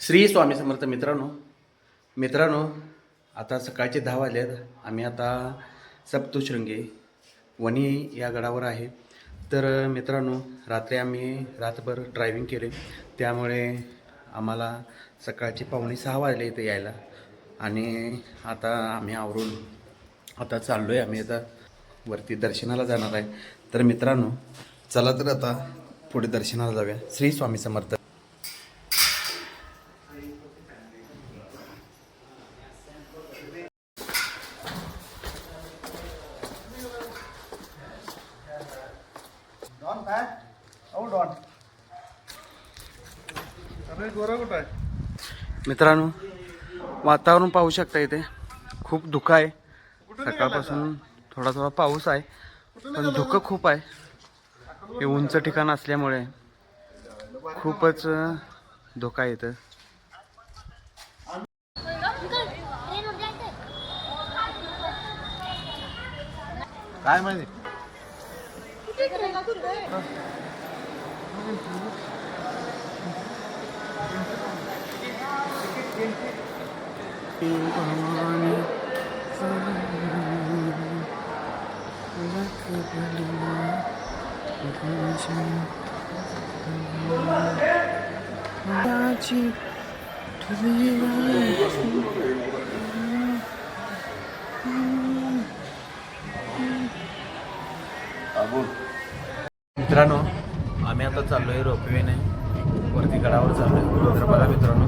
श्री स्वामी समर्थ मित्रांनो आता सकाळचे 10 वाजले आहेत. आम्ही आता सप्तशृंगी वणी या गडावर आहे. तर मित्रांनो रात्री आम्ही रातभर ड्रायव्हिंग केले, त्यामुळे आम्हाला सकाळचे 5:45 वाजले इथे यायला. आणि आता आम्ही आवरून आता चाललो आहे. आम्ही आता वरती दर्शनाला जाणार आहे. तर मित्रांनो चला तर आता पुढे दर्शनाला जाऊया. श्री स्वामी समर्थ. मित्रांनो वातावरण पाहू शकता, इथे खूप धुकं आहे. सकाळपासून थोडा थोडा पाऊस आहे, पण धुकं खूप आहे. हे उंच ठिकाण असल्यामुळे खूपच धोका आहे इथं. काय माहिती मित्रांनो आम्ही आता चाललोय रोपवेने वरती गडावर चाललोय. तर बघा मित्रांनो,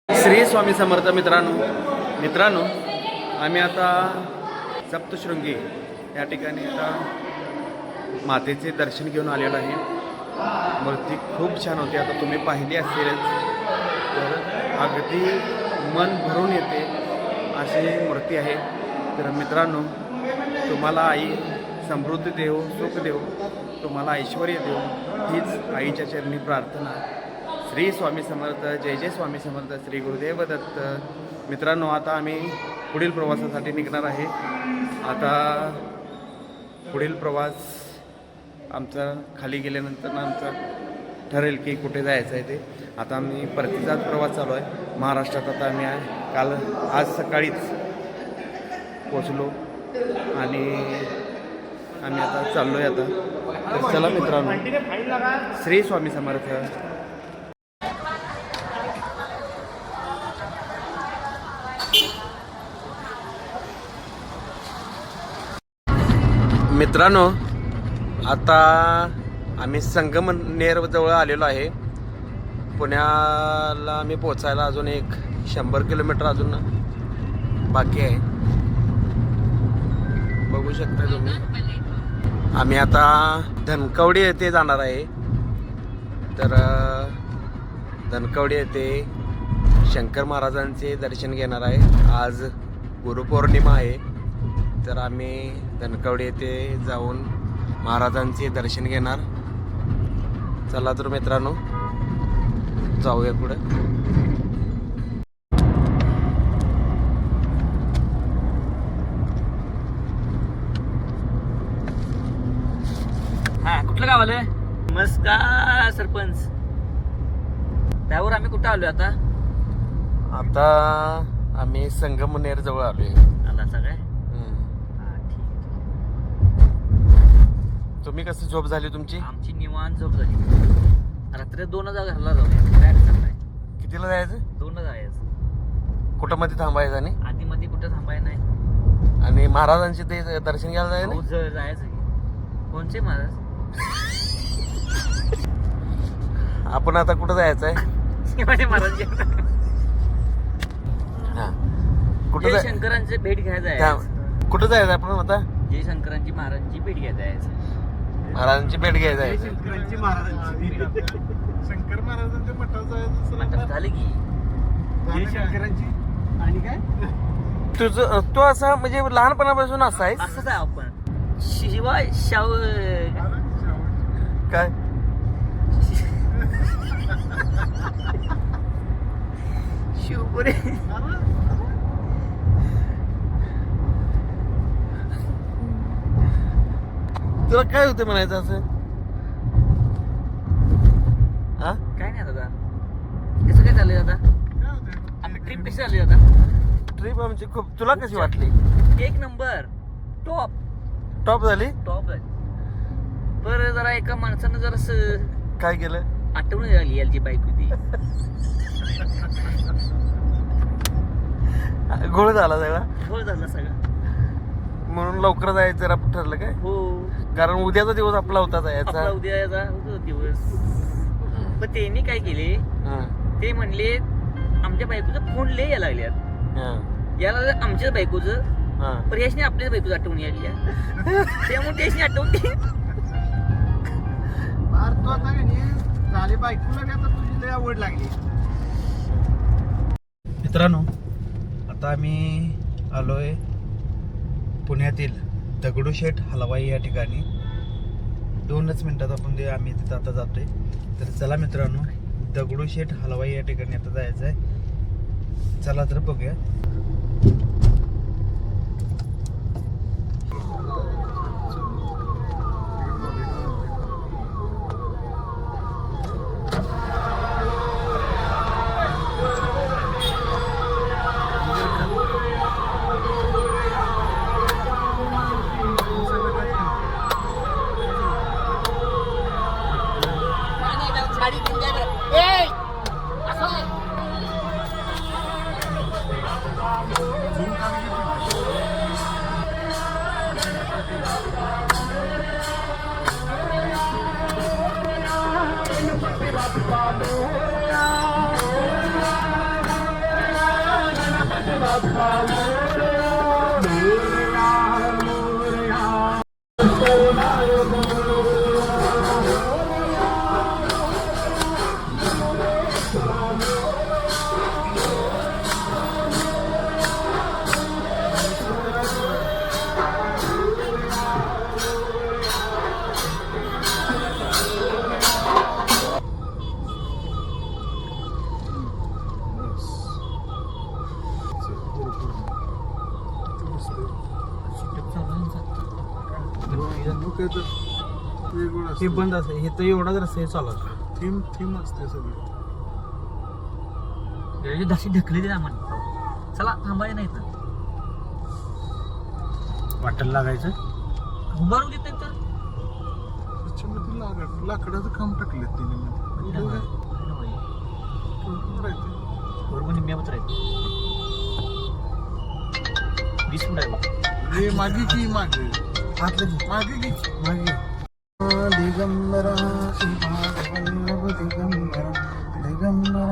श्री स्वामी समर्थ. मित्रांनो आम्ही आता सप्तशृंगी या ठिकाणी आता मातेचे दर्शन घेऊन आलेलो आहे. मूर्ती खूप छान होती, आता तुम्ही पाहिली असेलच. तर अगदी मन भरून येते अशी मूर्ती आहे. तर मित्रांनो तुम्हाला आई समृद्धी देव, सुख देव, तुम्हाला ऐश्वर देव, हीच आईच्या चरणी प्रार्थना. श्री स्वामी समर्थ. जय जय स्वामी समर्थ. श्री गुरुदेव दत्त. मित्रांनो आता आम्ही पुढील प्रवासासाठी निघणार आहे. आता पुढील प्रवास आमचा खाली गेल्यानंतर आमचा ठरेल की कुठे जायचं आहे ते. आता आम्ही परतीचाच प्रवास चालू आहे महाराष्ट्रात. आता आम्ही आज सकाळीच पोचलो आणि आम्ही आता चाललो आहे. आता तर चला मित्रांनो, श्री स्वामी समर्थ. मित्रांनो आता आम्ही संगमनेर जवळ आलेलो आहे. पुण्याला आम्ही पोचायला अजून 100 किलोमीटर अजून बाकी आहे. बघू शकता तुम्ही. आम्ही आता धनकवडी येथे जाणार आहे. तर धनकवडी येथे शंकर महाराजांचे दर्शन घेणार आहे. आज गुरुपौर्णिमा आहे. तर आम्ही धनकवडी येथे जाऊन महाराजांचे दर्शन घेणार. चला तर मित्रांनो जाऊया पुढे. गावाले. नमस्कार सरपंच. त्यावर आम्ही कुठं आलोय आता? आता आम्ही संगमनेर जवळ आलोय. आला सगळ्या. तुम्ही कशी झोप झाली तुमची? आमची निवांत झोप झाली. रात्री 2ला घरला जाऊया. काय अडचण नाही. कितीला जायचं? 2ला जायचं. कुठं मध्ये थांबायचं आणि आधी मध्ये कुठं थांबाय नाही. आणि महाराजांचे ते दर्शन घ्यायला जायचं? हो, जायचं की. कोणचे महाराज? आपण आता कुठं जायचं आहे? शिवाजी महाराज. हा कुठं जय शंकरांची भेट घ्यायचं आहे. कुठं जायचं आपण आता? जय शंकरांची महाराजांची भेट घ्यायचं आहे. महाराजांची भेट घ्यायचं आहे. शंकरांची महाराजांची भेट. शंकर महाराजांच्या मठात जायचं म्हणतात झालं की. जय शंकरांची. आणि काय तुझं तू असा म्हणजे लहानपणापासून असा आहे? असंच आहे आपण. शिवाय शाव काय शिवपुरे. तुला काय होतं म्हणायचं असं? हा काय नाही दादा. कसं काय चाललंय दादा? आम्ही ट्रिप कशी चालली दादा? ट्रिप आमची खूप. तुला कशी वाटली? 1 नंबर. टॉप टॉप झाली. टॉप झाली. पर जरा एका माणसानं जरा काय केलं? आठवण झाली याची बाईक होती. घोळ झाला सगळा. हो झालं सगळं. म्हणून लवकर जायचं जरा ठरलं काय? हो. कारण उद्याचा दिवस आपला होता जायचा. आपला उद्या याचा होतो दिवस. पण त्यांनी काय केले? हं. ते म्हणले आमच्या बायकोचं फोन लय यायला लागल्यात. हं. याला आमच्याच बायकोचं. हं. पण याशनी आपल्याच बायकोच आठवण यायली. त्यामुळे त्याशनी आठवते. तू आता झाली बायकोला बी आता तुझी लय आवड लागली. मित्रांनो, आता आम्ही आलोय पुण्यातील दगडूशेठ हलवाई या ठिकाणी. 2च मिनिटात आम्ही तिथं आता जातोय. तर चला मित्रांनो, दगडूशेठ हलवाई या ठिकाणी आता जायचं आहे. चला तर बघूया. हे बंद असते हे तर एवढा जर हे चालू थीम असते सगळं. धाशी ढकलेली आम्हाला. चला थांबायला नाही तर वाटेल लागायचं. उभारू देत नाही तर त्याच्यामध्ये लाकडाचं काम टाकले तिने. बरोबर निम्म्यावर राहते. 20 फूट आहे. मागे की मागे मागे की मागे. दिगंबरा वल्लभ दिगंबरा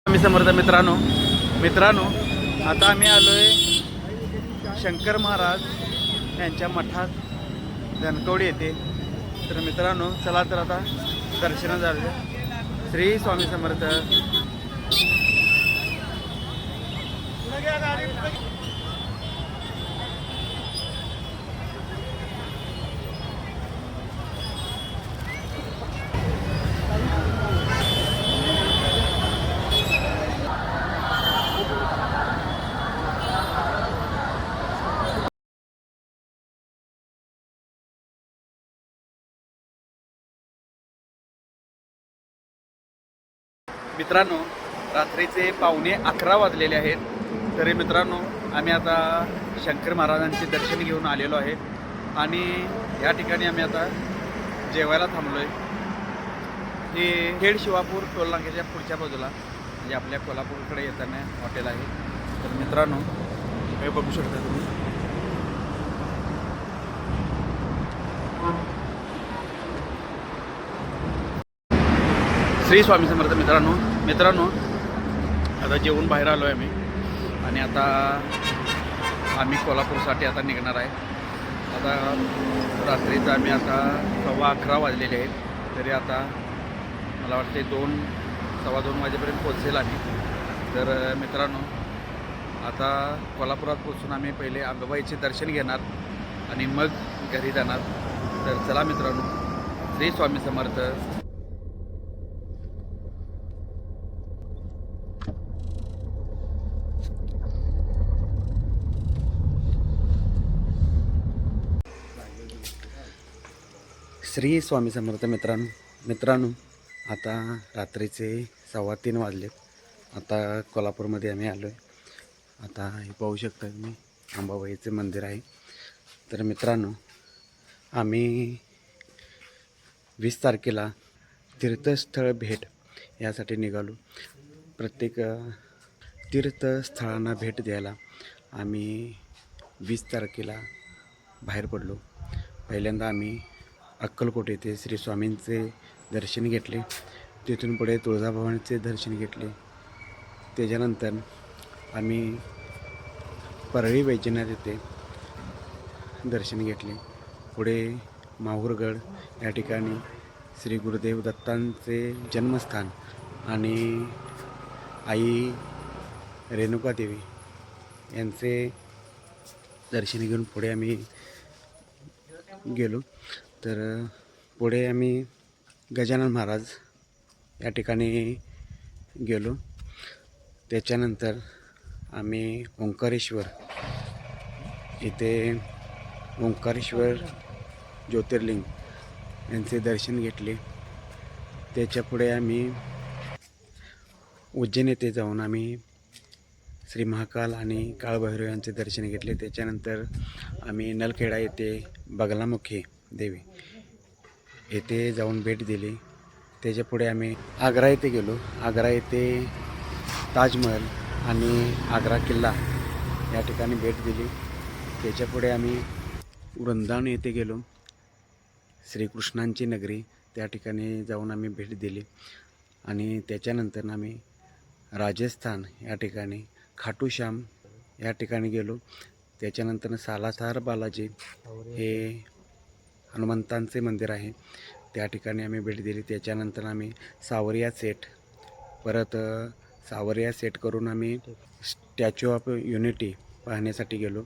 मी समर्थ. मित्रांनो आता आम्ही आलोय शंकर महाराज यांच्या मठात धनकवडी येते. तर मित्रांनो चला तर आता दर्शन झालं. श्री स्वामी समर्थ. मित्रांनो रात्रीचे 11:15 वाजलेले आहेत. तरी मित्रांनो आम्ही आता शंकर महाराजांचे दर्शन घेऊन आलेलो आहे आणि या ठिकाणी आम्ही आता जेवायला थांबलो आहे. हे खेड शिवापूर टोलनाक्याच्या पुढच्या बाजूला म्हणजे आपल्या कोल्हापूरकडे येताना हॉटेल आहे. तर मित्रांनो हे बघू शकता तुम्ही. श्री स्वामी समर्थ. मित्रांनो आता जेवून बाहेर आलो आहे आम्ही आणि आता आम्ही कोल्हापूरसाठी आता निघणार आहे. आता रात्रीचं आम्ही आता 11:15 वाजलेले आहेत. तरी आता मला वाटते 2-2:15 वाजेपर्यंत पोहोचेल आम्ही. तर मित्रांनो आता कोल्हापुरात पोचून आम्ही पहिले अंबाबाईचे दर्शन घेणार आणि मग घरी जाणार. तर चला मित्रांनो, श्री स्वामी समर्थ. श्री स्वामी समर्थ. मित्रांनो आता रात्रीचे 3:15 वाजलेत. आता कोल्हापूरमध्ये आम्ही आलो आहे. आता हे पाहू शकता तुम्ही अंबाबाईचे मंदिर आहे. तर मित्रांनो आम्ही 20 तारखेला तीर्थस्थळ भेट यासाठी निघालो. प्रत्येक तीर्थस्थळांना भेट द्यायला आम्ही 20 तारखेला बाहेर पडलो. पहिल्यांदा आम्ही अक्कलकोट येथे श्री स्वामींचे दर्शन घेतले. तिथून पुढे तुळजाभवानीचे दर्शन घेतले. त्याच्यानंतर आम्ही परळी वैजनाथ येथे दर्शन घेतले. पुढे माहूरगड या ठिकाणी श्री गुरुदेव दत्तांचे जन्मस्थान आणि आई रेणुकादेवी यांचे दर्शन घेऊन पुढे आम्ही गेलो. तर पुढे आम्ही गजानन महाराज या ठिकाणी गेलो. त्याच्यानंतर आम्ही ओंकारेश्वर इथे ओंकारेश्वर ज्योतिर्लिंग यांचे दर्शन घेतले. त्याच्यापुढे आम्ही उज्जैन येथे जाऊन आम्ही श्री महाकाल आणि काळभैरव यांचे दर्शन घेतले. त्याच्यानंतर आम्ही नलखेडा येथे बगलामुखी देवी येथे जाऊन भेट दिली. त्याच्यापुढे आम्ही आग्रा येथे गेलो. आग्रा येथे ताजमहल आणि आग्रा किल्ला या ठिकाणी भेट दिली. त्याच्यापुढे आम्ही वृंदावन येथे गेलो. श्रीकृष्णांची नगरी त्या ठिकाणी जाऊन आम्ही भेट दिली. आणि त्याच्यानंतर आम्ही राजस्थान या ठिकाणी खाटू श्याम या ठिकाणी गेलो. त्याच्यानंतर सालासर बालाजी हे हनुमंतांचे मंदिर आहे त्या ठिकाणी आम्ही भेट दिली. त्याच्यानंतर आम्ही सावरिया सेट सावरिया सेट करून आम्ही स्टॅच्यू ऑफ युनिटी पाहण्यासाठी गेलो.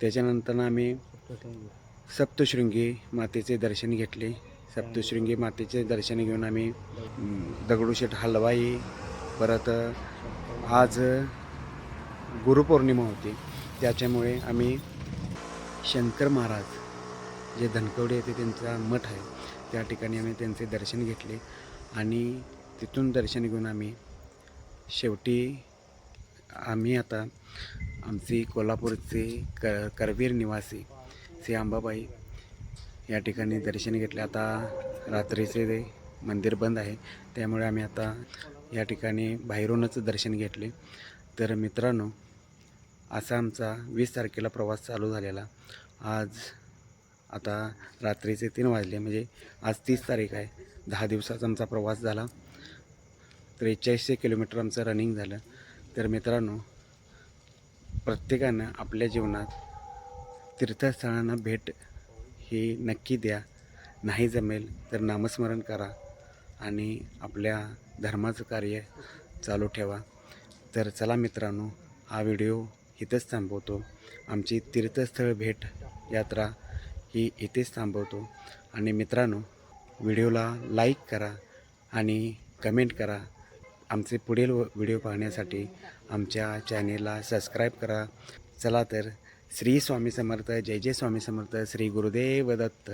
त्याच्यानंतर आम्ही सप्तशृंगी मातेचे दर्शन घेतले. सप्तशृंगी मातेचे दर्शन घेऊन आम्ही दगडूशेठ हलवाई परत आज गुरुपौर्णिमा होती त्याच्यामुळे आम्ही शंकर महाराज जे धनकवडे येथे त्यांचा मठ आहे त्या ठिकाणी आम्ही त्यांचे दर्शन घेतले. आणि तिथून दर्शन घेऊन आम्ही शेवटी आम्ही आता आमची कोल्हापूरचे करवीर निवासी श्री अंबाबाई या ठिकाणी दर्शन घेतले. आता रात्रीचे मंदिर बंद आहे त्यामुळे आम्ही आता या ठिकाणी बाहेरूनच दर्शन घेतले. तर मित्रांनो असा आमचा 20 तारखेला प्रवास चालू झालेला. आज आता रात्रीचे 3 वाजले म्हणजे आज 30 तारीख आहे. 10 दिवसाचा आमचा प्रवास झाला. 4300 किलोमीटर आमचं रनिंग झालं. तर मित्रांनो प्रत्येकानं आपल्या जीवनात तीर्थस्थळांना भेट ही नक्की द्या. नाही जमेल तर नामस्मरण करा आणि आपल्या धर्माचं कार्य चालू ठेवा. तर चला मित्रांनो हा व्हिडिओ इथंच थांबवतो. आमची तीर्थस्थळ भेट यात्रा ही इथेच थांबवतो. आणि मित्रांनो व्हिडिओला लाईक करा आणि कमेंट करा. आमचे पुढील व्हिडिओ पाहण्यासाठी आमच्या चॅनेलला सबस्क्राईब करा. चला तर श्री स्वामी समर्थ. जय जय स्वामी समर्थ. श्री गुरुदेव दत्त.